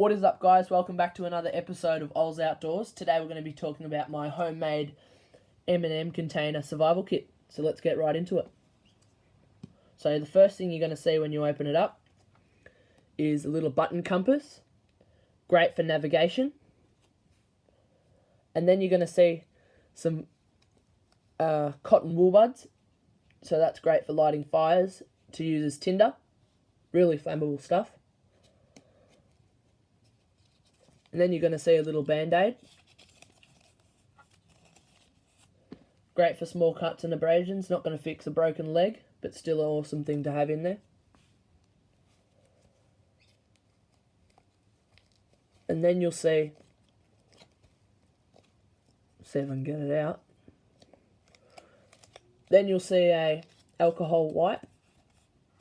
What is up, guys? Welcome back to another episode of Ols Outdoors. Today we're going to be talking about my homemade M&M container survival kit. So let's get right into it. So the first thing you're going to see when you open it up is a little button compass. Great for navigation. And then you're going to see some cotton wool buds. So that's great for lighting fires, to use as tinder. Really flammable stuff. And then you're going to see a little band-aid. Great for small cuts and abrasions. Not going to fix a broken leg, but still an awesome thing to have in there. And then you'll see if I can get it out. Then you'll see a alcohol wipe.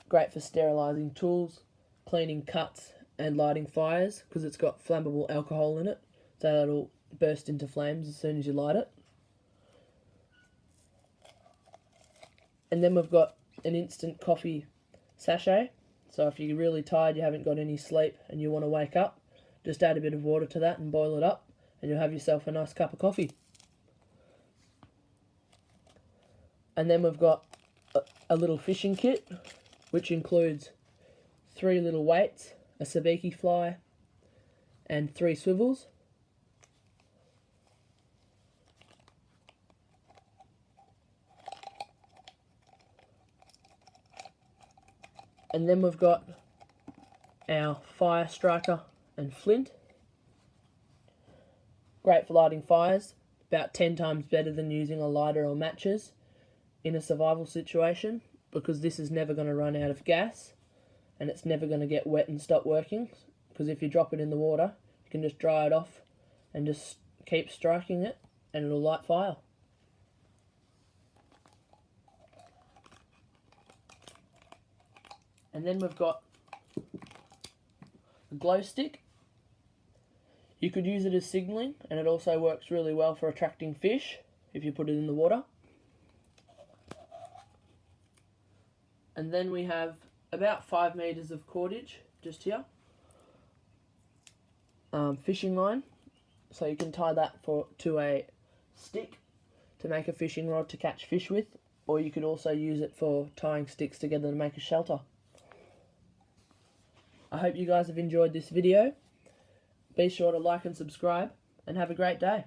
Great for sterilising tools, cleaning cuts and lighting fires, because it's got flammable alcohol in it, so it'll burst into flames as soon as you light it. And then we've got an instant coffee sachet, so if you're really tired, you haven't got any sleep and you want to wake up, just add a bit of water to that and boil it up and you'll have yourself a nice cup of coffee. And then we've got a little fishing kit, which includes 3 little weights, a sabiki fly, and 3 swivels. And then we've got our fire striker and flint. Great for lighting fires, about 10 times better than using a lighter or matches in a survival situation, because this is never going to run out of gas. And it's never going to get wet and stop working, because if you drop it in the water, you can just dry it off and just keep striking it and it'll light fire. And then we've got a glow stick. You could use it as signalling, and it also works really well for attracting fish if you put it in the water. And then we have about 5 meters of cordage just here. Fishing line, so you can tie that to a stick to make a fishing rod to catch fish with, or you could also use it for tying sticks together to make a shelter. I hope you guys have enjoyed this video. Be sure to like and subscribe, and have a great day.